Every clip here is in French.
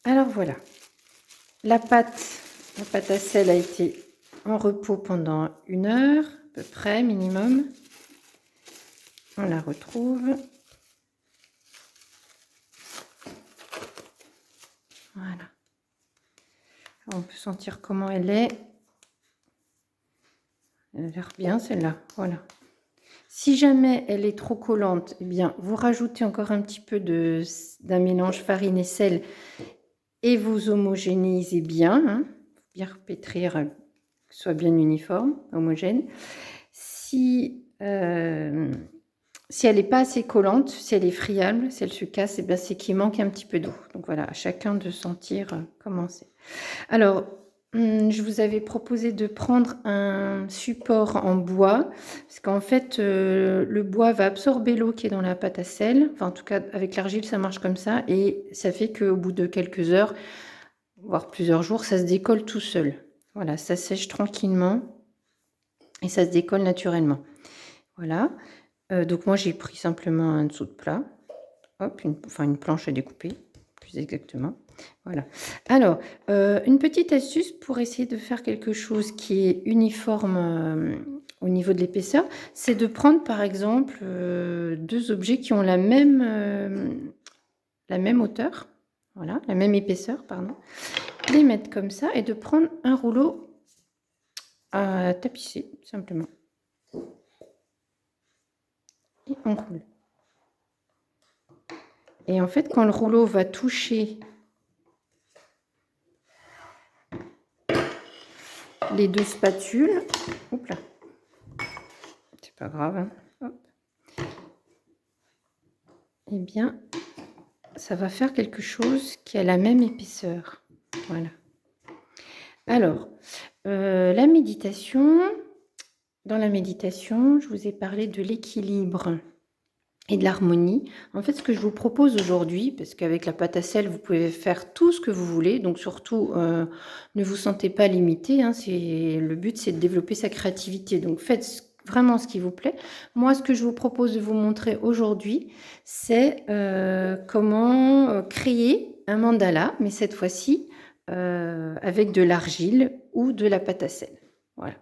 Alors voilà, la pâte à sel a été en repos pendant 1 heure, à peu près, minimum. On la retrouve. Voilà. On peut sentir comment elle est. Elle a l'air bien, celle-là. Voilà. Si jamais elle est trop collante, eh bien, vous rajoutez encore un petit peu d'un mélange farine et sel et vous homogénéisez bien. Hein. Bien repétrir, que ce soit bien uniforme, homogène. Si elle n'est pas assez collante, si elle est friable, si elle se casse, eh bien, c'est qu'il manque un petit peu d'eau. Donc voilà, à chacun de sentir comment c'est. Alors, je vous avais proposé de prendre un support en bois, parce qu'en fait, le bois va absorber l'eau qui est dans la pâte à sel. Enfin, en tout cas, avec l'argile, ça marche comme ça. Et ça fait qu'au bout de quelques heures, voire plusieurs jours, ça se décolle tout seul. Voilà, ça sèche tranquillement et ça se décolle naturellement. Voilà. Donc moi, j'ai pris simplement un dessous de plat. Hop, une planche à découper, plus exactement. Voilà. Alors, une petite astuce pour essayer de faire quelque chose qui est uniforme au niveau de l'épaisseur, c'est de prendre par exemple 2 objets qui ont la même hauteur, voilà, la même épaisseur, pardon, les mettre comme ça et de prendre un rouleau à tapisser, simplement. Et on roule. Et en fait, quand le rouleau va toucher les 2 spatules, hop là, c'est pas grave, hein, hop. Eh bien, ça va faire quelque chose qui a la même épaisseur. Voilà. Alors, la méditation. Dans la méditation, je vous ai parlé de l'équilibre et de l'harmonie. En fait, ce que je vous propose aujourd'hui, parce qu'avec la pâte à sel, vous pouvez faire tout ce que vous voulez, donc surtout, ne vous sentez pas limité. Hein, le but, c'est de développer sa créativité. Donc, faites vraiment ce qui vous plaît. Moi, ce que je vous propose de vous montrer aujourd'hui, c'est comment créer un mandala, mais cette fois-ci, avec de l'argile ou de la pâte à sel. Voilà.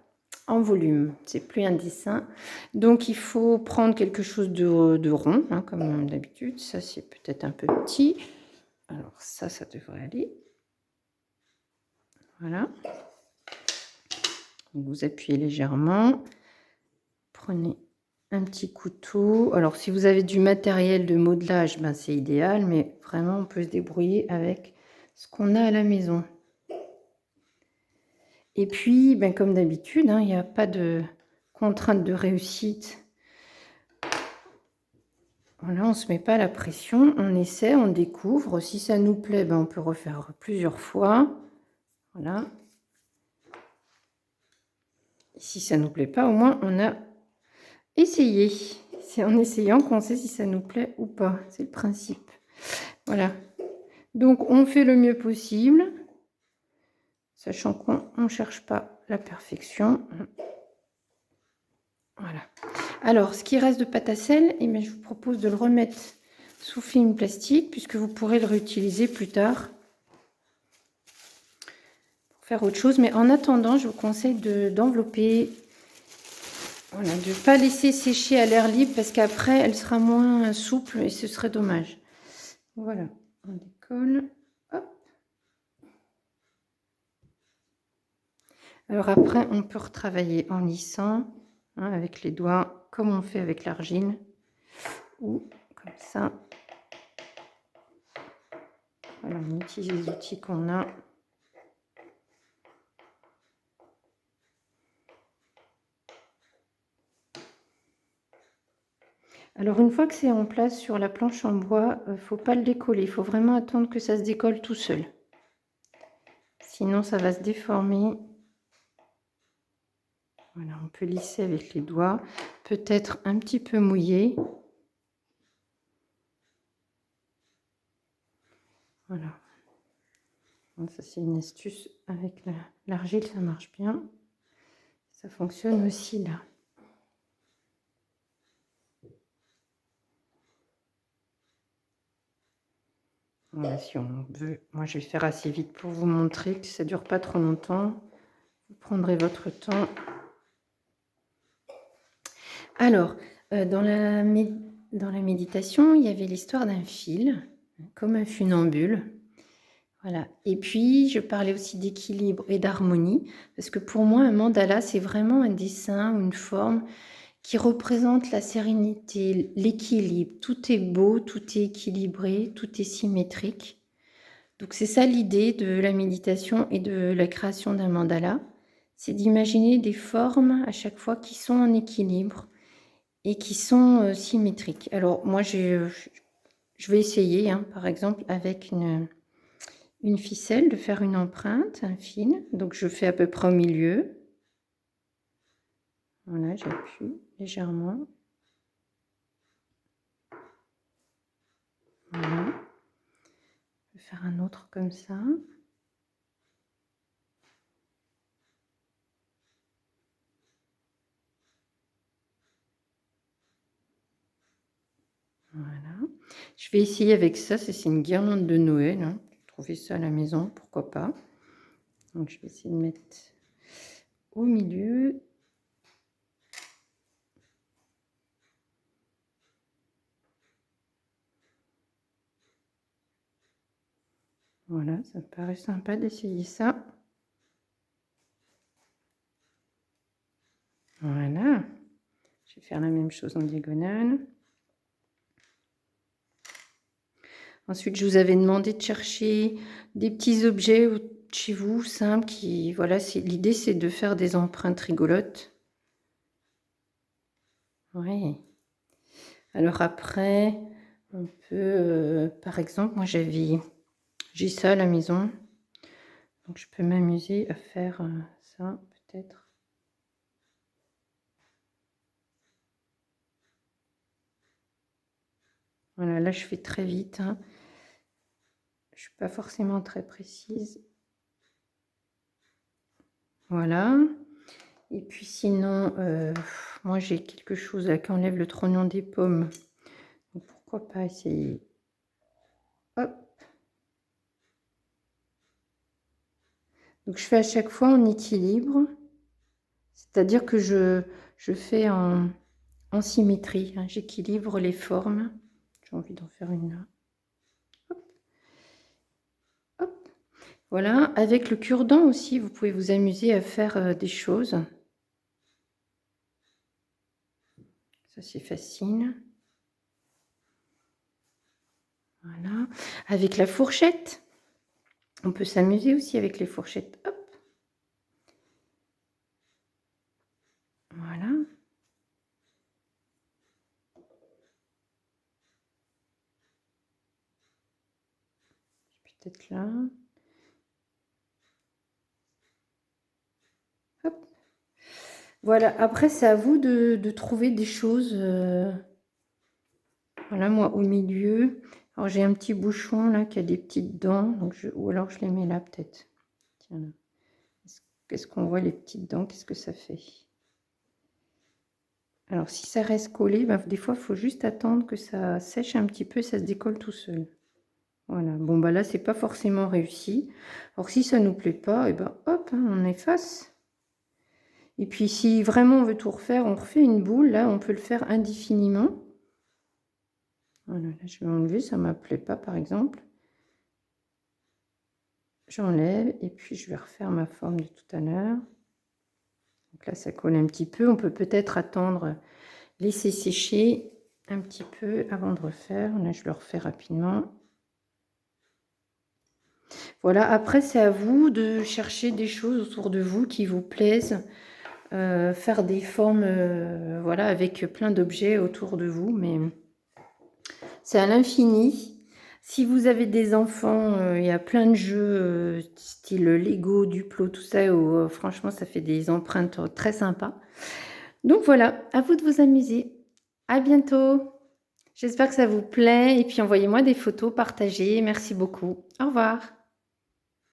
En volume, c'est plus un dessin. Donc il faut prendre quelque chose de rond, hein, comme d'habitude. Ça, c'est peut-être un peu petit. Alors ça devrait aller. Voilà. Donc, vous appuyez légèrement. Prenez un petit couteau. Alors si vous avez du matériel de modelage, ben, c'est idéal, mais vraiment on peut se débrouiller avec ce qu'on a à la maison. Et puis, ben, comme d'habitude, hein, il n'y a pas de contrainte de réussite. Voilà, on ne se met pas la pression, on essaie, on découvre. Si ça nous plaît, ben, on peut refaire plusieurs fois. Voilà. Si ça ne nous plaît pas, au moins on a essayé. C'est en essayant qu'on sait si ça nous plaît ou pas. C'est le principe. Voilà. Donc on fait le mieux possible, sachant qu'on ne cherche pas la perfection. Voilà. Alors, ce qui reste de pâte à sel, eh bien, je vous propose de le remettre sous film plastique, puisque vous pourrez le réutiliser plus tard pour faire autre chose. Mais en attendant, je vous conseille d'envelopper, voilà, de ne pas laisser sécher à l'air libre, parce qu'après, elle sera moins souple et ce serait dommage. Voilà, on décolle. Hop. Alors après, on peut retravailler en lissant, hein, avec les doigts, comme on fait avec l'argile, ou comme ça. Voilà, on utilise les outils qu'on a. Alors une fois que c'est en place sur la planche en bois, il ne faut pas le décoller, il faut vraiment attendre que ça se décolle tout seul. Sinon ça va se déformer. Voilà, on peut lisser avec les doigts, peut-être un petit peu mouillé. Voilà. Donc ça c'est une astuce avec l'argile, ça marche bien. Ça fonctionne aussi là. Voilà, si on veut. Moi, je vais faire assez vite pour vous montrer que ça ne dure pas trop longtemps. Vous prendrez votre temps. Alors, dans la méditation, il y avait l'histoire d'un fil, comme un funambule. Voilà. Et puis, je parlais aussi d'équilibre et d'harmonie, parce que pour moi, un mandala, c'est vraiment un dessin ou une forme qui représente la sérénité, l'équilibre. Tout est beau, tout est équilibré, tout est symétrique. Donc, c'est ça l'idée de la méditation et de la création d'un mandala. C'est d'imaginer des formes à chaque fois qui sont en équilibre et qui sont symétriques. Alors, moi, je vais essayer, hein, par exemple, avec une ficelle, de faire une empreinte, un fil. Donc, je fais à peu près au milieu. Voilà, j'appuie légèrement. Voilà. Je vais faire un autre comme ça. Voilà. Je vais essayer avec ça. C'est une guirlande de Noël. Hein. J'ai trouvé ça à la maison, pourquoi pas. Donc, je vais essayer de mettre au milieu. Voilà, ça me paraît sympa d'essayer ça. Voilà. Je vais faire la même chose en diagonale. Ensuite, je vous avais demandé de chercher des petits objets chez vous, simples, qui, voilà, l'idée, c'est de faire des empreintes rigolotes. Oui. Alors après, on peut, par exemple, moi j'ai ça à la maison, donc je peux m'amuser à faire ça, peut-être. Voilà, là, je fais très vite, hein. Je suis pas forcément très précise. Voilà. Et puis sinon, moi j'ai quelque chose là qui enlève le trognon des pommes. Donc pourquoi pas essayer. Hop. Donc je fais à chaque fois en équilibre. C'est-à-dire que je fais en symétrie. Hein. J'équilibre les formes. J'ai envie d'en faire une là. Hop. Hop. Voilà. Avec le cure-dent aussi, vous pouvez vous amuser à faire des choses. Ça, c'est facile. Voilà. Avec la fourchette, on peut s'amuser aussi avec les fourchettes. Hop. Voilà. Peut-être là. Hop. Voilà. Après, c'est à vous de trouver des choses. Voilà, moi, au milieu. Alors, j'ai un petit bouchon là qui a des petites dents. Donc ou alors, je les mets là, peut-être. Tiens, là. Qu'est-ce qu'on voit, les petites dents? Qu'est-ce que ça fait? Alors, si ça reste collé, ben, des fois, il faut juste attendre que ça sèche un petit peu, ça se décolle tout seul. Voilà. Bon, bah là, c'est pas forcément réussi. Alors, si ça nous plaît pas, et ben, hop, hein, on efface. Et puis, si vraiment on veut tout refaire, on refait une boule. Là, on peut le faire indéfiniment. Voilà, là, je vais enlever, ça ne me plaît pas, par exemple. J'enlève et puis je vais refaire ma forme de tout à l'heure. Donc là, ça colle un petit peu. On peut peut-être attendre, laisser sécher un petit peu avant de refaire. Là, je le refais rapidement. Voilà, après, c'est à vous de chercher des choses autour de vous qui vous plaisent. Faire des formes, voilà, avec plein d'objets autour de vous, mais c'est à l'infini. Si vous avez des enfants, il y a plein de jeux style Lego, Duplo, tout ça, où franchement, ça fait des empreintes très sympas. Donc voilà, à vous de vous amuser. À bientôt. J'espère que ça vous plaît et puis envoyez-moi des photos, partagez. Merci beaucoup. Au revoir.